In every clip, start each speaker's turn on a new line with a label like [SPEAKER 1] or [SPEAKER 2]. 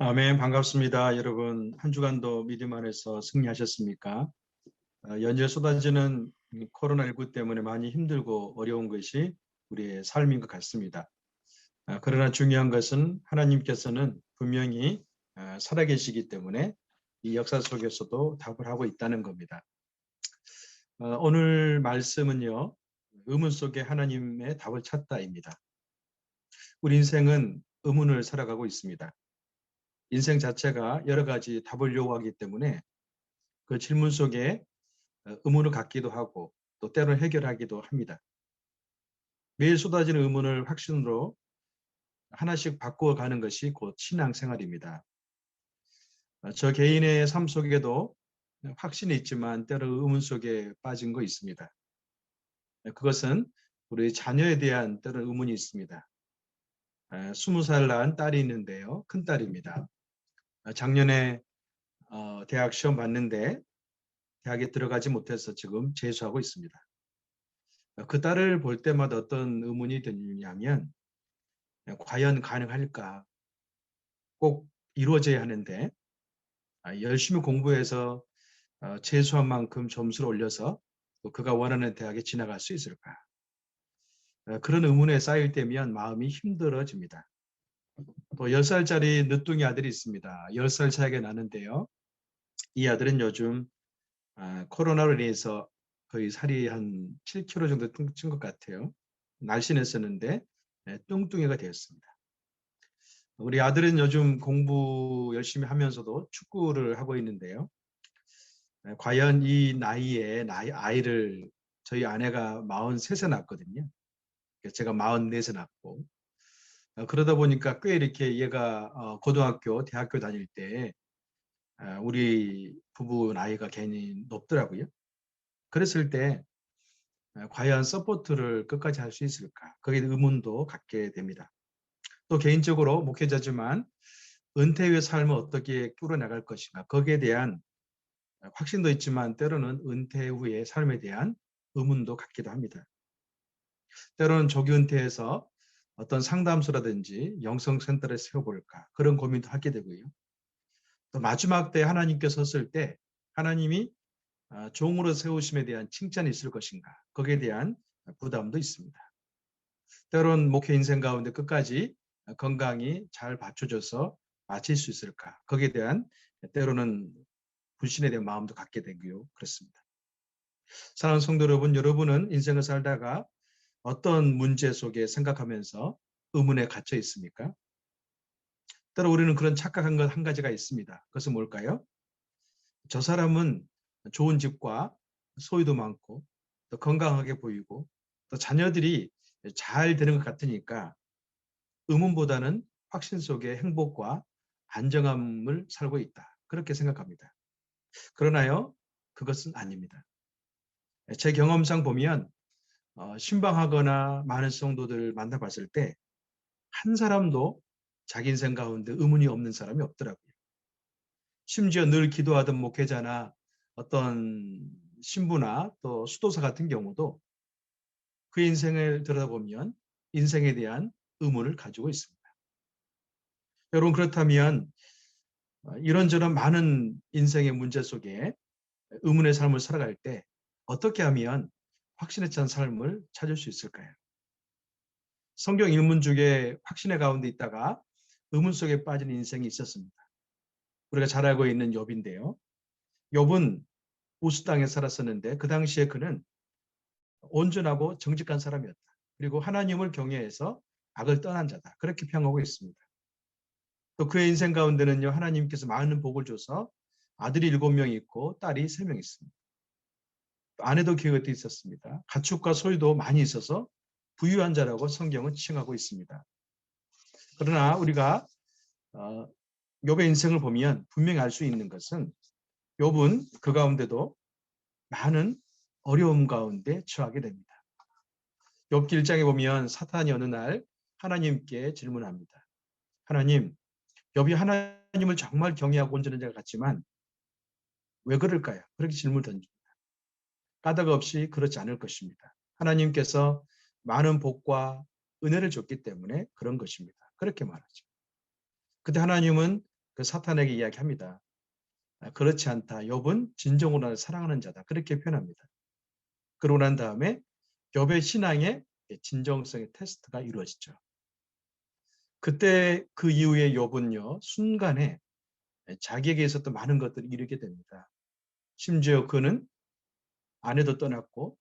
[SPEAKER 1] 아멘, 반갑습니다. 여러분, 한 주간도 믿음 안에서 승리하셨습니까? 연이어 쏟아지는 코로나19 때문에 많이 힘들고 어려운 것이 우리의 삶인 것 같습니다. 그러나 중요한 것은 하나님께서는 분명히 살아계시기 때문에 이 역사 속에서도 답을 하고 있다는 겁니다. 오늘 말씀은요, 의문 속에 하나님의 답을 찾다입니다. 우리 인생은 의문을 살아가고 있습니다. 인생 자체가 여러 가지 답을 요구하기 때문에 그 질문 속에 의문을 갖기도 하고 또 때로는 해결하기도 합니다. 매일 쏟아지는 의문을 확신으로 하나씩 바꾸어가는 것이 곧 신앙생활입니다. 저 개인의 삶 속에도 확신이 있지만 때로 의문 속에 빠진 거 있습니다. 그것은 우리 자녀에 대한 때로는 의문이 있습니다. 20살 낳은 딸이 있는데요. 큰딸입니다. 작년에 대학 시험 봤는데 대학에 들어가지 못해서 지금 재수하고 있습니다. 그 딸을 볼 때마다 어떤 의문이 드냐면 과연 가능할까? 꼭 이루어져야 하는데 열심히 공부해서 재수한 만큼 점수를 올려서 또 그가 원하는 대학에 진학할 수 있을까? 그런 의문에 쌓일 때면 마음이 힘들어집니다. 또 10살짜리 늦둥이 아들이 있습니다. 10살 차이가 나는데요. 이 아들은 요즘 코로나로 인해서 거의 살이 한 7kg 정도 찐 것 같아요. 날씬했었는데 뚱뚱이가 되었습니다. 우리 아들은 요즘 공부 열심히 하면서도 축구를 하고 있는데요. 과연 이 나이에 아이를 저희 아내가 43세 낳았거든요. 제가 44세 낳고 그러다 보니까 꽤 이렇게 얘가 고등학교, 대학교 다닐 때 우리 부부 나이가 괜히 높더라고요. 그랬을 때 과연 서포트를 끝까지 할 수 있을까? 거기에 의문도 갖게 됩니다. 또 개인적으로 목회자지만 은퇴 후의 삶을 어떻게 꾸려나갈 것인가? 거기에 대한 확신도 있지만 때로는 은퇴 후의 삶에 대한 의문도 갖기도 합니다. 때로는 조기 은퇴해서 어떤 상담소라든지 영성센터를 세워볼까? 그런 고민도 하게 되고요. 또 마지막 때 하나님께 섰을 때 하나님이 종으로 세우심에 대한 칭찬이 있을 것인가? 거기에 대한 부담도 있습니다. 때로는 목회 인생 가운데 끝까지 건강이 잘 받쳐줘서 마칠 수 있을까? 거기에 대한 때로는 불신에 대한 마음도 갖게 되고요. 그렇습니다. 사랑하는 성도 여러분, 여러분은 인생을 살다가 어떤 문제 속에 생각하면서 의문에 갇혀 있습니까? 때로 우리는 그런 착각한 것 한 가지가 있습니다. 그것은 뭘까요? 저 사람은 좋은 집과 소유도 많고 또 건강하게 보이고 또 자녀들이 잘 되는 것 같으니까 의문보다는 확신 속에 행복과 안정함을 살고 있다. 그렇게 생각합니다. 그러나요, 그것은 아닙니다. 제 경험상 보면 신방하거나 많은 성도들을 만나봤을 때 한 사람도 자기 인생 가운데 의문이 없는 사람이 없더라고요. 심지어 늘 기도하던 목회자나 어떤 신부나 또 수도사 같은 경우도 그 인생을 들여다보면 인생에 대한 의문을 가지고 있습니다. 여러분 그렇다면 이런저런 많은 인생의 문제 속에 의문의 삶을 살아갈 때 어떻게 하면 확신에 찬 삶을 찾을 수 있을까요? 성경 일문 중에 확신의 가운데 있다가 의문 속에 빠진 인생이 있었습니다. 우리가 잘 알고 있는 욥인데요. 욥은 우스 땅에 살았었는데 그 당시에 그는 온전하고 정직한 사람이었다. 그리고 하나님을 경외해서 악을 떠난 자다. 그렇게 평하고 있습니다. 또 그의 인생 가운데는요. 하나님께서 많은 복을 줘서 아들이 7명 있고 딸이 3명 있습니다. 아내도 기회가 있었습니다. 가축과 소유도 많이 있어서 부유한 자라고 성경은 칭하고 있습니다. 그러나 우리가 욥의 인생을 보면 분명히 알 수 있는 것은 욥은 그 가운데도 많은 어려움 가운데 처하게 됩니다. 욥기 1장에 보면 사탄이 어느 날 하나님께 질문합니다. 하나님, 욥이 하나님을 정말 경외하고 온전한 자가 같지만 왜 그럴까요? 그렇게 질문을 던집니다. 까닭 없이 그렇지 않을 것입니다. 하나님께서 많은 복과 은혜를 줬기 때문에 그런 것입니다. 그렇게 말하죠. 그때 하나님은 그 사탄에게 이야기합니다. 그렇지 않다. 욥은 진정으로 나를 사랑하는 자다. 그렇게 표현합니다. 그러고 난 다음에 욥의 신앙의 진정성의 테스트가 이루어지죠. 그때 그 이후에 욥은요, 순간에 자기에게 있었던 많은 것들을 이루게 됩니다. 심지어 그는 아내도 떠났고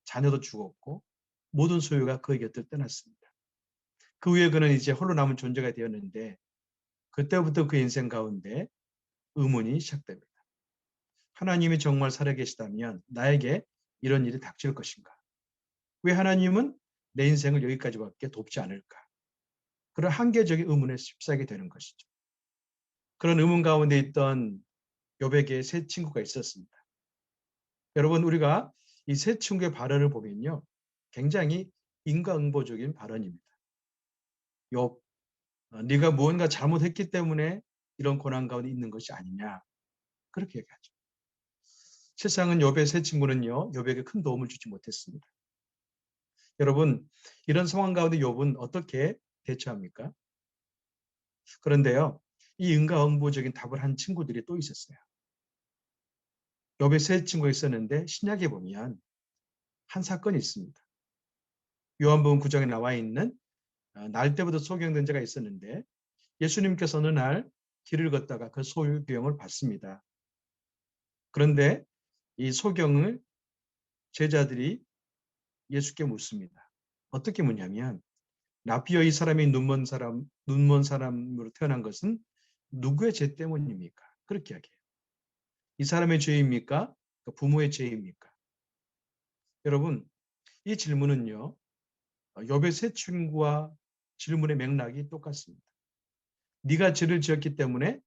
[SPEAKER 1] 자녀도 죽었고 모든 소유가 그의 곁을 떠났습니다. 그 후에 그는 이제 홀로 남은 존재가 되었는데 그때부터 그 인생 가운데 의문이 시작됩니다. 하나님이 정말 살아계시다면 나에게 이런 일이 닥칠 것인가? 왜 하나님은 내 인생을 여기까지밖에 돕지 않을까? 그런 한계적인 의문에 휩싸게 되는 것이죠. 그런 의문 가운데 있던 욥에게 세 친구가 있었습니다. 여러분, 우리가 이 세 친구의 발언을 보면요, 굉장히 인과응보적인 발언입니다. 욥, 네가 무언가 잘못했기 때문에 이런 고난 가운데 있는 것이 아니냐, 그렇게 얘기하죠. 세상은 욥의 세 친구는요, 욥에게 큰 도움을 주지 못했습니다. 여러분, 이런 상황 가운데 욥은 어떻게 대처합니까? 그런데요, 이 인과응보적인 답을 한 친구들이 또 있었어요. 욥의 세 친구가 있었는데 신약에 보면 한 사건이 있습니다. 요한복음 9장에 나와 있는 날 때부터 소경된 자가 있었는데 예수님께서 어느 날 길을 걷다가 그 소경을 봤습니다. 그런데 이 소경을 제자들이 예수께 묻습니다. 어떻게 묻냐면 라피어 이 사람이 눈먼 사람으로 태어난 것은 누구의 죄 때문입니까? 그렇게 이야기해요. 이 사람의 죄입니까? 부모의 죄입니까? 여러분, 이 질문은요, 욥의 세 친구와 질문의 맥락이 똑같습니다. 네가 죄를 지었기 때문에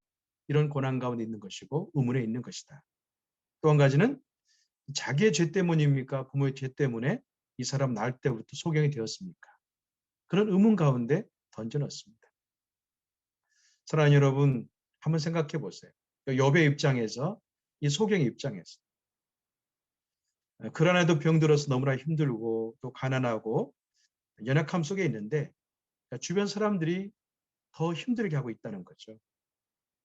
[SPEAKER 1] 이런 고난 가운데 있는 것이고 의문에 있는 것이다. 또 한 가지는 자기의 죄 때문입니까? 부모의 죄 때문에 이 사람 날 때부터 소경이 되었습니까? 그런 의문 가운데 던져놓습니다. 사랑하는 여러분, 한번 생각해 보세요. 욥의 입장에서, 이 소경의 입장에서 그러나도 병들어서 너무나 힘들고 또 가난하고 연약함 속에 있는데 주변 사람들이 더 힘들게 하고 있다는 거죠.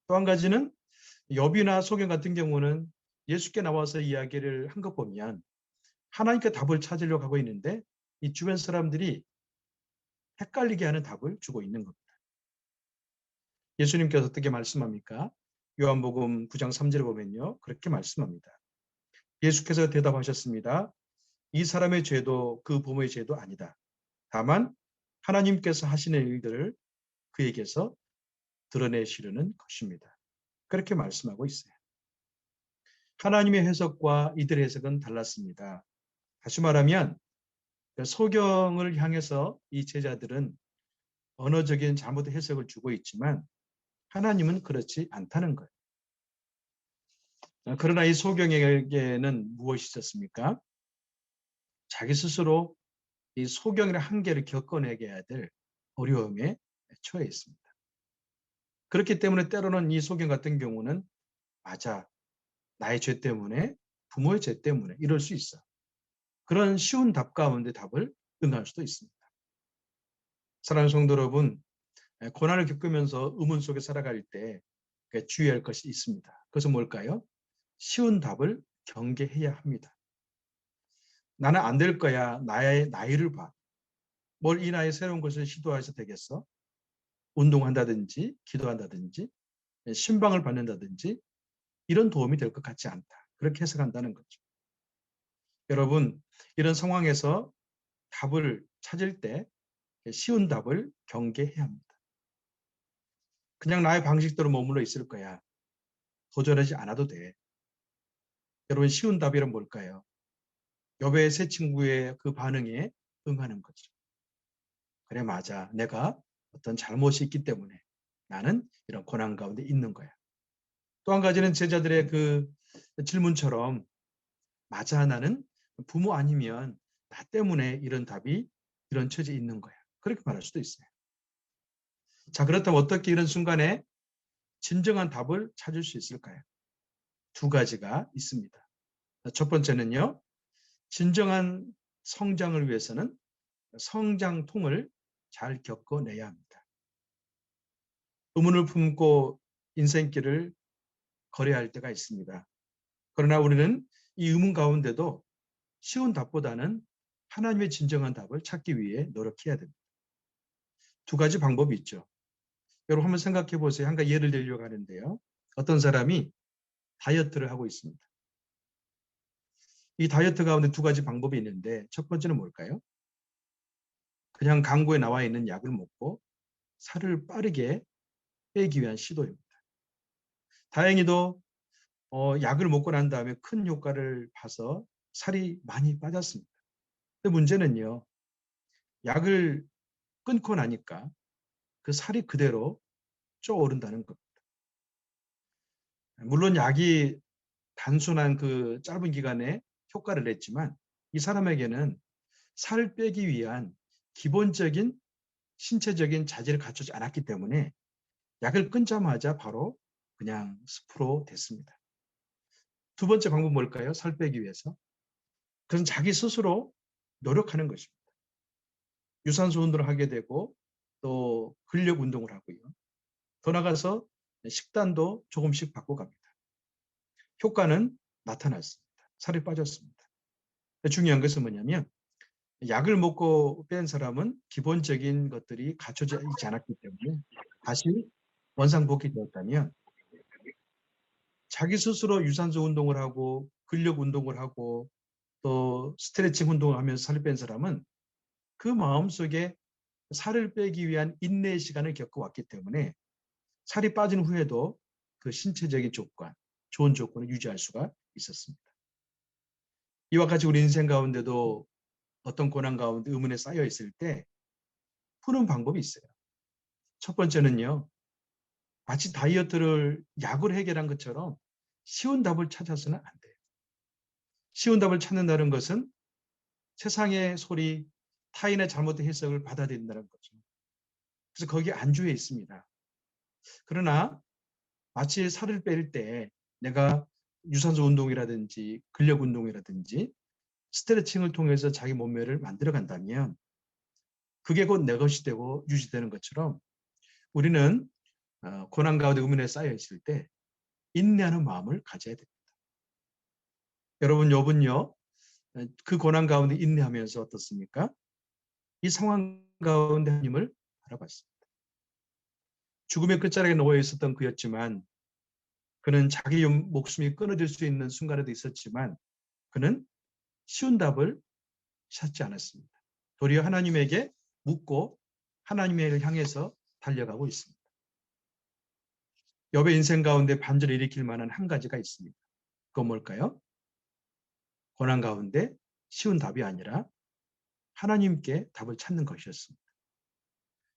[SPEAKER 1] 또 한 가지는 욥이나 소경 같은 경우는 예수께 나와서 이야기를 한 것 보면 하나님께 답을 찾으려고 하고 있는데 이 주변 사람들이 헷갈리게 하는 답을 주고 있는 겁니다. 예수님께서 어떻게 말씀합니까? 요한복음 9장 3절에 보면요. 그렇게 말씀합니다. 예수께서 대답하셨습니다. 이 사람의 죄도 그 부모의 죄도 아니다. 다만 하나님께서 하시는 일들을 그에게서 드러내시려는 것입니다. 그렇게 말씀하고 있어요. 하나님의 해석과 이들의 해석은 달랐습니다. 다시 말하면 소경을 향해서 이 제자들은 언어적인 잘못된 해석을 주고 있지만 하나님은 그렇지 않다는 거예요. 그러나 이 소경에게는 무엇이 있었습니까? 자기 스스로 이 소경의 한계를 겪어내게 해야 될 어려움에 처해 있습니다. 그렇기 때문에 때로는 이 소경 같은 경우는 맞아, 나의 죄 때문에, 부모의 죄 때문에 이럴 수 있어. 그런 쉬운 답 가운데 답을 응할 수도 있습니다. 사랑하는 성도 여러분, 고난을 겪으면서 의문 속에 살아갈 때 주의할 것이 있습니다. 그것은 뭘까요? 쉬운 답을 경계해야 합니다. 나는 안 될 거야. 나의 나이를 봐. 뭘 이 나이에 새로운 것을 시도해서 되겠어? 운동한다든지 기도한다든지 신방을 받는다든지 이런 도움이 될 것 같지 않다. 그렇게 해석한다는 거죠. 여러분, 이런 상황에서 답을 찾을 때 쉬운 답을 경계해야 합니다. 그냥 나의 방식대로 머물러 있을 거야. 도전하지 않아도 돼. 여러분, 쉬운 답이란 뭘까요? 욥의 세 친구의 그 반응에 응하는 거죠. 그래, 맞아. 내가 어떤 잘못이 있기 때문에 나는 이런 고난 가운데 있는 거야. 또 한 가지는 제자들의 그 질문처럼 맞아, 나는 부모 아니면 나 때문에 이런 답이 이런 처지에 있는 거야. 그렇게 말할 수도 있어요. 자, 그렇다면 어떻게 이런 순간에 진정한 답을 찾을 수 있을까요? 두 가지가 있습니다. 첫 번째는요, 진정한 성장을 위해서는 성장통을 잘 겪어내야 합니다. 의문을 품고 인생길을 걸어야 할 때가 있습니다. 그러나 우리는 이 의문 가운데도 쉬운 답보다는 하나님의 진정한 답을 찾기 위해 노력해야 됩니다. 두 가지 방법이 있죠. 여러분 한번 생각해 보세요. 한 가지 예를 들려고 하는데요. 어떤 사람이 다이어트를 하고 있습니다. 이 다이어트 가운데 두 가지 방법이 있는데 첫 번째는 뭘까요? 그냥 광고에 나와 있는 약을 먹고 살을 빠르게 빼기 위한 시도입니다. 다행히도 약을 먹고 난 다음에 큰 효과를 봐서 살이 많이 빠졌습니다. 근데 문제는요. 약을 끊고 나니까 그 살이 그대로 쪄오른다는 겁니다. 물론 약이 단순한 그 짧은 기간에 효과를 냈지만 이 사람에게는 살을 빼기 위한 기본적인 신체적인 자질을 갖추지 않았기 때문에 약을 끊자마자 바로 그냥 습으로 됐습니다. 두 번째 방법은 뭘까요? 살 빼기 위해서. 그것은 자기 스스로 노력하는 것입니다. 유산소 운동을 하게 되고 또 근력 운동을 하고요. 더 나아가서 식단도 조금씩 바꿔갑니다. 효과는 나타났습니다. 살이 빠졌습니다. 중요한 것은 뭐냐면 약을 먹고 뺀 사람은 기본적인 것들이 갖춰져 있지 않았기 때문에 다시 원상복귀 되었다면 자기 스스로 유산소 운동을 하고 근력 운동을 하고 또 스트레칭 운동을 하면서 살을 뺀 사람은 그 마음속에 살을 빼기 위한 인내의 시간을 겪어왔기 때문에 살이 빠진 후에도 그 신체적인 조건, 좋은 조건을 유지할 수가 있었습니다. 이와 같이 우리 인생 가운데도 어떤 고난 가운데 의문에 쌓여 있을 때 푸는 방법이 있어요. 첫 번째는요. 마치 다이어트를 약으로 해결한 것처럼 쉬운 답을 찾아서는 안 돼요. 쉬운 답을 찾는다는 것은 세상의 소리, 타인의 잘못된 해석을 받아들인다는 거죠. 그래서 거기에 안주해 있습니다. 그러나 마치 살을 뺄 때 내가 유산소 운동이라든지 근력 운동이라든지 스트레칭을 통해서 자기 몸매를 만들어 간다면 그게 곧 내 것이 되고 유지되는 것처럼 우리는 고난 가운데 의문에 쌓여 있을 때 인내하는 마음을 가져야 됩니다. 여러분, 욥은요, 그 고난 가운데 인내하면서 어떻습니까? 이 상황 가운데 하나님을 바라봤습니다. 죽음의 끝자락에 놓여 있었던 그였지만 그는 자기 목숨이 끊어질 수 있는 순간에도 있었지만 그는 쉬운 답을 찾지 않았습니다. 도리어 하나님에게 묻고 하나님을 향해서 달려가고 있습니다. 욥의 인생 가운데 반전을 일으킬 만한 한 가지가 있습니다. 그건 뭘까요? 고난 가운데 쉬운 답이 아니라 하나님께 답을 찾는 것이었습니다.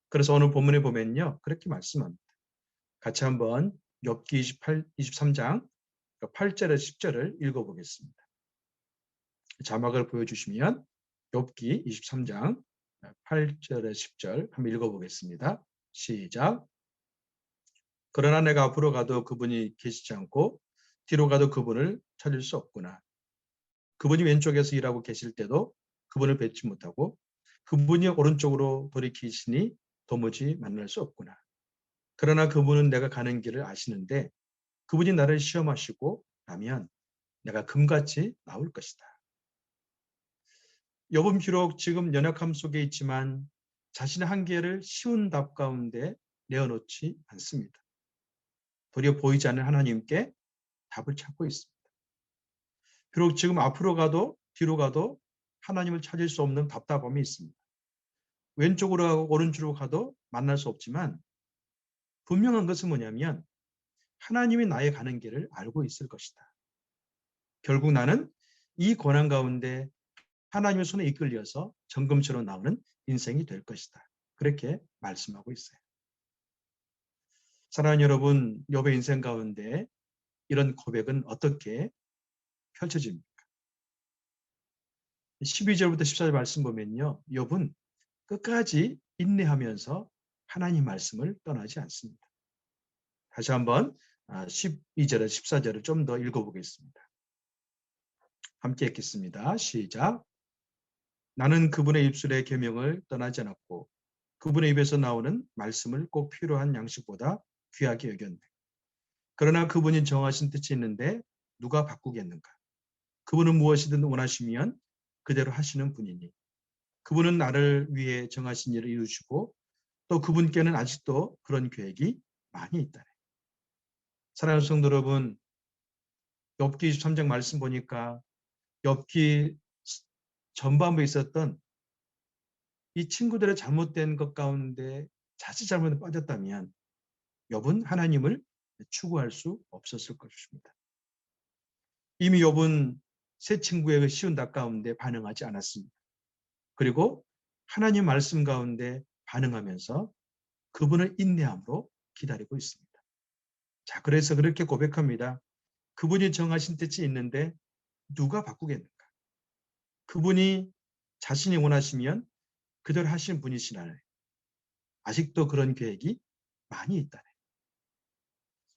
[SPEAKER 1] 그래서 오늘 본문에 보면요. 그렇게 말씀합니다. 같이 한번 욥기 23장 8절에서 10절을 읽어보겠습니다. 자막을 보여주시면 욥기 23장 8절에서 10절 한번 읽어보겠습니다. 시작. 그러나 내가 앞으로 가도 그분이 계시지 않고 뒤로 가도 그분을 찾을 수 없구나. 그분이 왼쪽에서 일하고 계실 때도 그분을 뵙지 못하고 그분이 오른쪽으로 돌이키시니 도무지 만날 수 없구나. 그러나 그분은 내가 가는 길을 아시는데 그분이 나를 시험하시고 나면 내가 금같이 나올 것이다. 욥은 비록 지금 연약함 속에 있지만 자신의 한계를 쉬운 답 가운데 내어놓지 않습니다. 도리어 보이지 않는 하나님께 답을 찾고 있습니다. 비록 지금 앞으로 가도 뒤로 가도 하나님을 찾을 수 없는 답답함이 있습니다. 왼쪽으로 가고 오른쪽으로 가도 만날 수 없지만 분명한 것은 뭐냐면 하나님이 나의 가는 길을 알고 있을 것이다. 결국 나는 이 고난 가운데 하나님의 손에 이끌려서 정금처럼 나오는 인생이 될 것이다. 그렇게 말씀하고 있어요. 사랑하는 여러분, 욥의 인생 가운데 이런 고백은 어떻게 펼쳐집니까? 12절부터 14절 말씀 보면요. 욥은 끝까지 인내하면서 하나님 말씀을 떠나지 않습니다. 다시 한번 12절에 14절을 좀 더 읽어보겠습니다. 함께 읽겠습니다. 시작. 나는 그분의 입술의 계명을 떠나지 않았고 그분의 입에서 나오는 말씀을 꼭 필요한 양식보다 귀하게 여겼네. 그러나 그분이 정하신 뜻이 있는데 누가 바꾸겠는가? 그분은 무엇이든 원하시면 그대로 하시는 분이니 그분은 나를 위해 정하신 일을 이루시고 또 그분께는 아직도 그런 계획이 많이 있다네. 사랑하는 성도 여러분, 욥기 23장 말씀 보니까 욥기 전반부에 있었던 이 친구들의 잘못된 것 가운데 자칫 잘못에 빠졌다면 욥은 하나님을 추구할 수 없었을 것입니다. 이미 욥은 새 친구의 그 쉬운 답 가운데 반응하지 않았습니다. 그리고 하나님 말씀 가운데 반응하면서 그분을 인내함으로 기다리고 있습니다. 자, 그래서 그렇게 고백합니다. 그분이 정하신 뜻이 있는데 누가 바꾸겠는가? 그분이 자신이 원하시면 그대로 하시는 분이시나요? 아직도 그런 계획이 많이 있다네.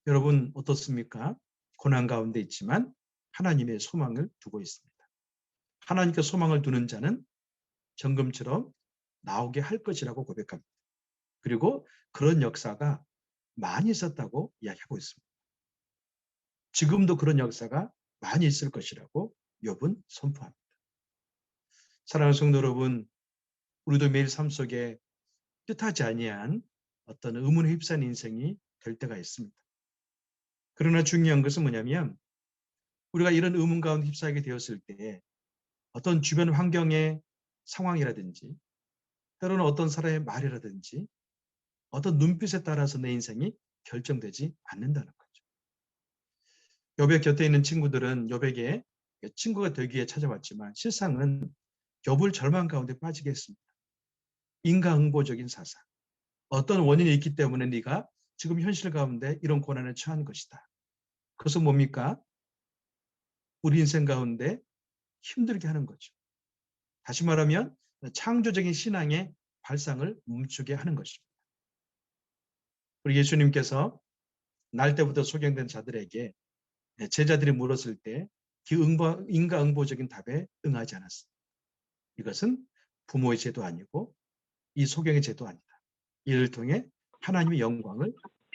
[SPEAKER 1] 여러분 어떻습니까? 고난 가운데 있지만 하나님의 소망을 두고 있습니다. 하나님께 소망을 두는 자는 정금처럼 나오게 할 것이라고 고백합니다. 그리고 그런 역사가 많이 있었다고 이야기하고 있습니다. 지금도 그런 역사가 많이 있을 것이라고 욥은 선포합니다. 사랑하는 성도 여러분, 우리도 매일 삶 속에 뜻하지 아니한 어떤 의문에 휩싸인 인생이 될 때가 있습니다. 그러나 중요한 것은 뭐냐면 우리가 이런 의문 가운데 휩싸이게 되었을 때 어떤 주변 환경의 상황이라든지 때로는 어떤 사람의 말이라든지 어떤 눈빛에 따라서 내 인생이 결정되지 않는다는 거죠. 욥의 곁에 있는 친구들은 욥에게 친구가 되기 위해 찾아왔지만 실상은 욥을 절망 가운데 빠지게 했습니다. 인과응보적인 사상. 어떤 원인이 있기 때문에 네가 지금 현실 가운데 이런 고난에 처한 것이다. 그것은 뭡니까? 우리 인생 가운데 힘들게 하는 거죠. 다시 말하면 창조적인 신앙의 발상을 멈추게 하는 것입니다. 우리 예수님께서 날 때부터 소경된 자들에게 제자들이 물었을 때 그 인과응보적인 답에 응하지 않았습니다. 이것은 부모의 죄도 아니고 이 소경의 죄도 아니다. 이를 통해 하나님의 영광을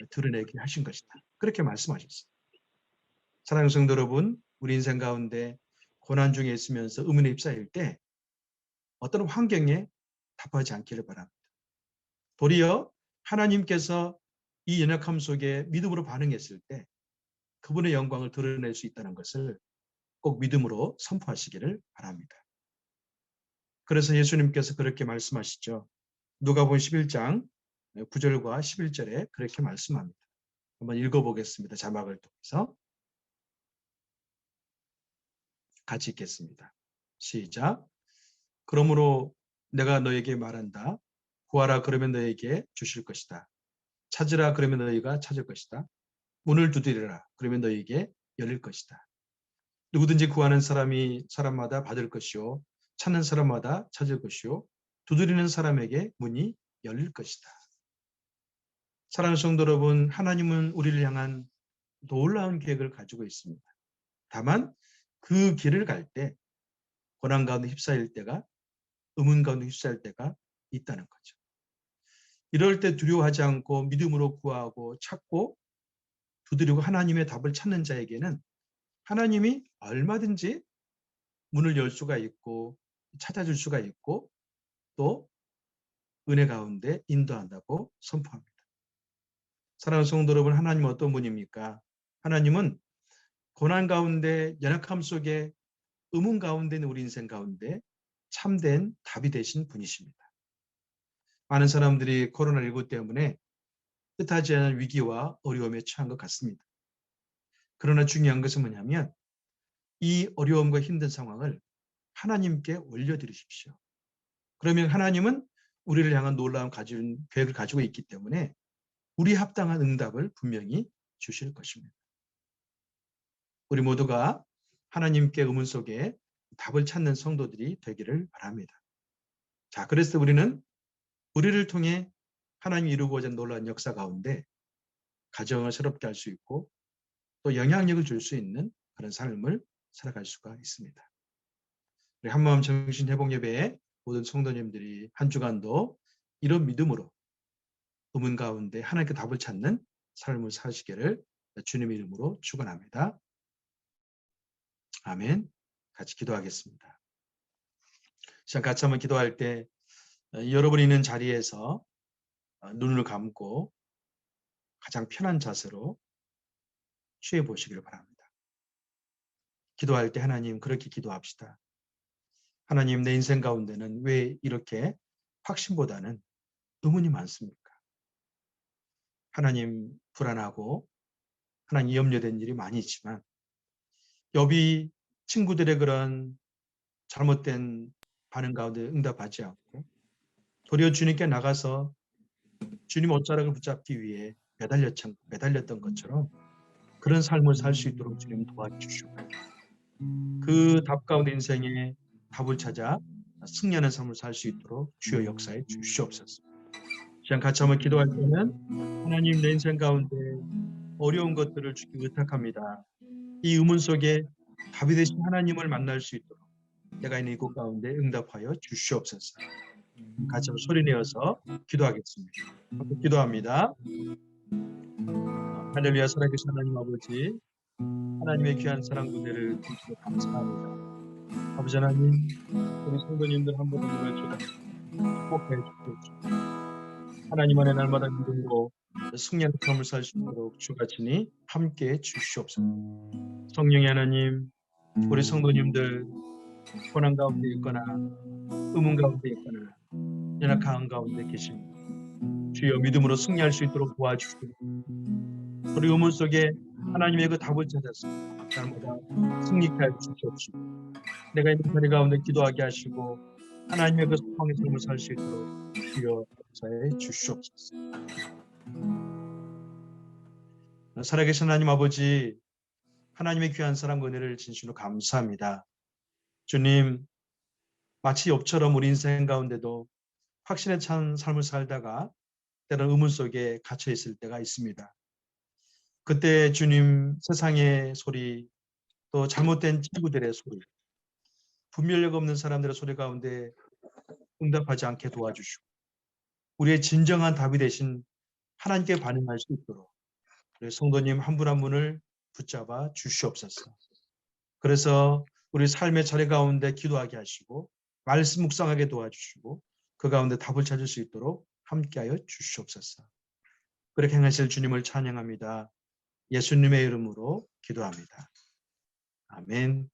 [SPEAKER 1] 드러내게 하신 것이다. 그렇게 말씀하셨습니다. 사랑하는 성도 여러분, 우리 인생 가운데 고난 중에 있으면서 의문에 휩싸일 때 어떤 환경에 답하지 않기를 바랍니다. 도리어 하나님께서 이 연약함 속에 믿음으로 반응했을 때 그분의 영광을 드러낼 수 있다는 것을 꼭 믿음으로 선포하시기를 바랍니다. 그래서 예수님께서 그렇게 말씀하시죠. 누가복음 11장 9절과 11절에 그렇게 말씀합니다. 한번 읽어보겠습니다. 자막을 통해서 같이 읽겠습니다. 시작. 그러므로 내가 너에게 말한다. 구하라 그러면 너에게 주실 것이다. 찾으라 그러면 너희가 찾을 것이다. 문을 두드리라 그러면 너희에게 열릴 것이다. 누구든지 구하는 사람마다 받을 것이요 찾는 사람마다 찾을 것이요 두드리는 사람에게 문이 열릴 것이다. 사랑하는 성도 여러분, 하나님은 우리를 향한 놀라운 계획을 가지고 있습니다. 다만 그 길을 갈 때 고난 가운데 휩싸일 때가 의문 가운데 휩싸일 때가 있다는 거죠. 이럴 때 두려워하지 않고 믿음으로 구하고 찾고 두드리고 하나님의 답을 찾는 자에게는 하나님이 얼마든지 문을 열 수가 있고 찾아줄 수가 있고 또 은혜 가운데 인도한다고 선포합니다. 사랑하는 성도 여러분, 하나님은 어떤 분입니까? 하나님은 고난 가운데 연약함 속에 의문 가운데 있는 우리 인생 가운데 참된 답이 되신 분이십니다. 많은 사람들이 코로나19 때문에 뜻하지 않은 위기와 어려움에 처한 것 같습니다. 그러나 중요한 것은 뭐냐면 이 어려움과 힘든 상황을 하나님께 올려드리십시오. 그러면 하나님은 우리를 향한 놀라운 계획을 가지고 있기 때문에 우리 합당한 응답을 분명히 주실 것입니다. 우리 모두가 하나님께 의문 속에 답을 찾는 성도들이 되기를 바랍니다. 자, 그래서 우리를 통해 하나님이 이루고자 하는 놀라운 역사 가운데 가정을 새롭게 할 수 있고 또 영향력을 줄 수 있는 그런 삶을 살아갈 수가 있습니다. 우리 한마음 정신회복예배의 모든 성도님들이 한 주간도 이런 믿음으로 의문 가운데 하나님께 답을 찾는 삶을 사시기를 주님의 이름으로 축원합니다. 아멘. 같이 기도하겠습니다. 시간 같이 한번 기도할 때 여러분이 있는 자리에서 눈을 감고 가장 편한 자세로 취해 보시기를 바랍니다. 기도할 때 하나님 그렇게 기도합시다. 하나님, 내 인생 가운데는 왜 이렇게 확신보다는 의문이 많습니까? 하나님, 불안하고 하나님 염려된 일이 많이 있지만 욥이 친구들의 그런 잘못된 반응 가운데 응답하지 않고 도리어 주님께 나가서 주님 옷자락을 붙잡기 위해 매달렸던 것처럼 그런 삶을 살 수 있도록 주님 도와주시고 그 답 가운데 인생에 답을 찾아 승리하는 삶을 살 수 있도록 주여 역사해 주시옵소서. 시간 같이 한번 기도할 때는 하나님, 내 인생 가운데 어려운 것들을 주께 의탁합니다. 이 의문 속에 답이 되신 하나님을 만날 수 있도록 내가 있는 이곳 가운데 응답하여 주시옵소서. 같이 한번 소리 내어서 기도하겠습니다. 기도합니다. 할렐루야. 살아계신 하나님 아버지, 하나님의 귀한 사랑 은혜를 주시고 감사합니다. 아버지 하나님, 우리 성도님들 한 분 한 분을 주가 축복해 주시옵소서. 하나님 안에 날마다 믿음으로 승리하는 삶을 살 수 있도록 주가 친히 함께해 주시옵소서. 성령의 하나님, 우리 성도님들 고난 가운데 있거나 의문 가운데 있거나 연약한 가운데 계십니다. 주여 믿음으로 승리할 수 있도록 도와주시고 우리 의문 속에 하나님의 그 답을 찾아서 날마다 승리케 하여 주시옵시고 내가 있는 자리 가운데 기도하게 하시고 하나님의 그 소망의 삶을 살 수 있도록 주여 역사해 주시옵소서. 살아계신 하나님 아버지, 하나님의 귀한 사랑 은혜를 진심으로 감사합니다. 주님, 마치 욥처럼 우리 인생 가운데도 확신에 찬 삶을 살다가 때로는 의문 속에 갇혀 있을 때가 있습니다. 그때 주님, 세상의 소리, 또 잘못된 친구들의 소리, 분별력 없는 사람들의 소리 가운데 응답하지 않게 도와주시고 우리의 진정한 답이 되신 하나님께 반응할 수 있도록 우리 성도님 한 분 한 분을 붙잡아 주시옵소서. 그래서 우리 삶의 자리 가운데 기도하게 하시고 말씀 묵상하게 도와주시고 그 가운데 답을 찾을 수 있도록 함께하여 주시옵소서. 그렇게 행하실 주님을 찬양합니다. 예수님의 이름으로 기도합니다. 아멘.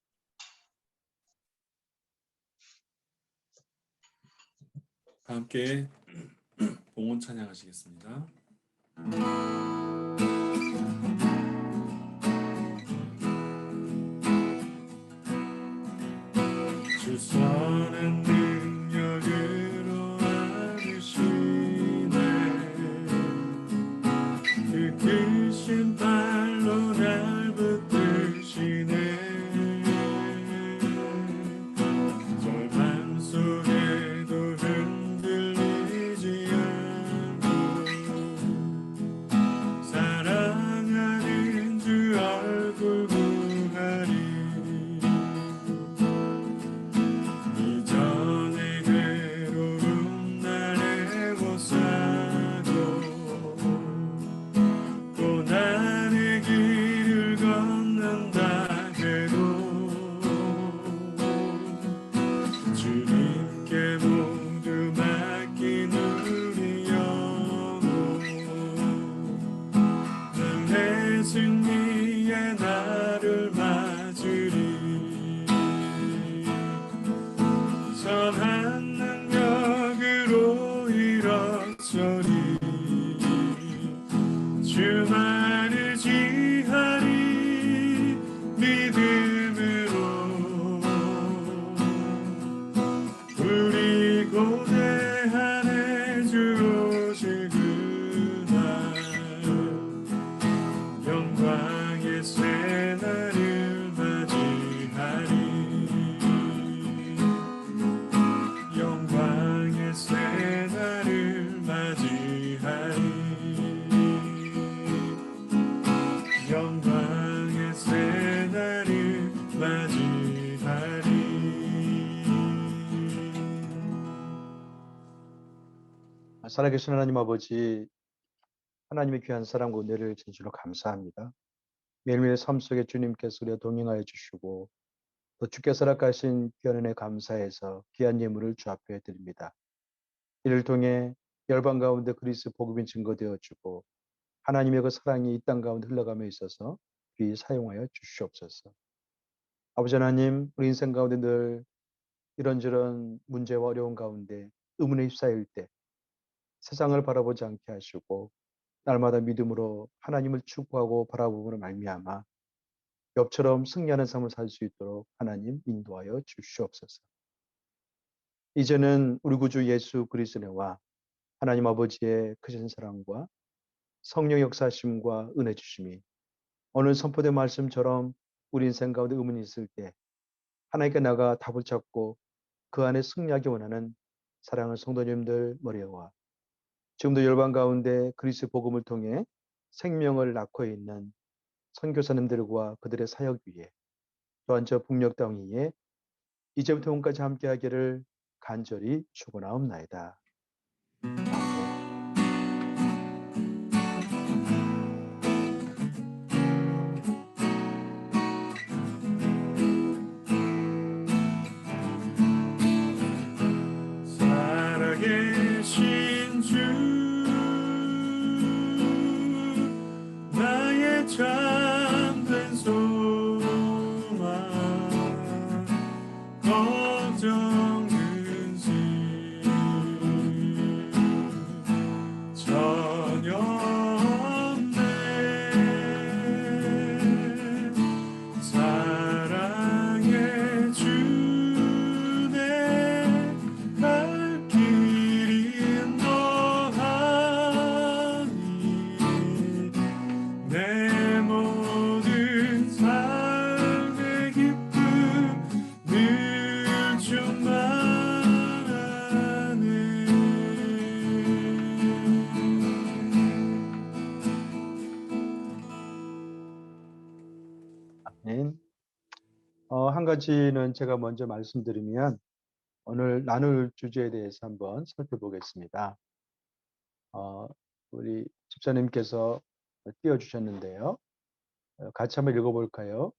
[SPEAKER 2] 다 함께 봉헌 찬양하시겠습니다. 주 선한 능력으로 안으시네 그 크신 발로 날 붙드시네 절망 속에도 흔들리지 않고 사랑하는 주 얼굴 구하리 이전의 괴로움 날 애워싸고 고난의 길을 걷는다 해도 주님께 모두 맡긴 우리 영혼 늘 승리의 날을 맞으리 선한 능력으로 일어서리 주만을 지하리 믿음으로 우리 고대하네 주 오실 그날 영광의 새날을 맞이하리 영광의 새날을 맞이하리 영광의 새날을 맞이하리.
[SPEAKER 1] 살아계신 하나님 아버지, 하나님의 귀한 사랑과 은혜를 진심으로 감사합니다. 매일매일 삶 속에 주님께서 우리와 동행하여 주시고 또 주께서 허락하신 귀한 은혜 감사해서 귀한 예물을 주 앞에 드립니다. 이를 통해 열방 가운데 그리스도 복음이 증거되어지고 하나님의 그 사랑이 이 땅 가운데 흘러가며 있어서 귀히 사용하여 주시옵소서. 아버지 하나님, 우리 인생 가운데 늘 이런저런 문제와 어려운 가운데 의문에 휩싸일 때 세상을 바라보지 않게 하시고 날마다 믿음으로 하나님을 추구하고 바라보므로 말미암아 욥처럼 승리하는 삶을 살 수 있도록 하나님 인도하여 주시옵소서. 이제는 우리 구주 예수 그리스도와 하나님 아버지의 크신 사랑과 성령 역사심과 은혜 주심이 오늘 선포된 말씀처럼 우리 인생 가운데 의문이 있을 때 하나님께 나가 답을 찾고 그 안에 승리하기 원하는 사랑하는 성도님들 머리와 지금도 열방 가운데 그리스도 복음을 통해 생명을 낳고 있는 선교사님들과 그들의 사역 위에 또한 저 북녘 땅 위에 이제부터永까지 함께하기를 간절히 축원하옵나이다.
[SPEAKER 2] 살아계신 주 나의 참된 소망 걱정 근심 전혀 없네 사랑의 주내 갈 길이 너하니 내 모든 삶의 기쁨 늘 충만하네.
[SPEAKER 1] 아멘. 한 가지는 제가 먼저 말씀드리면 오늘 나눌 주제에 대해서 한번 살펴보겠습니다. 우리 집사님께서 띄워주셨는데요. 같이 한번 읽어볼까요?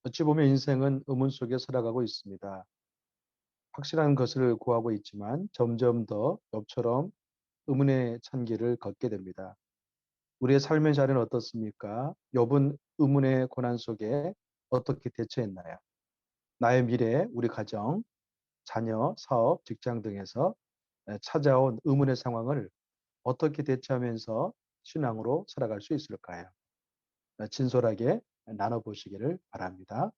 [SPEAKER 1] 어찌 보면 인생은 의문 속에 살아가고 있습니다. 확실한 것을 구하고 있지만 점점 더 욥처럼 의문의 찬길을 걷게 됩니다. 우리의 삶의 자리는 어떻습니까? 욥은 의문의 고난 속에 어떻게 대처했나요? 나의 미래, 우리 가정, 자녀, 사업, 직장 등에서 찾아온 의문의 상황을 어떻게 대처하면서 신앙으로 살아갈 수 있을까요? 진솔하게 나눠보시기를 바랍니다.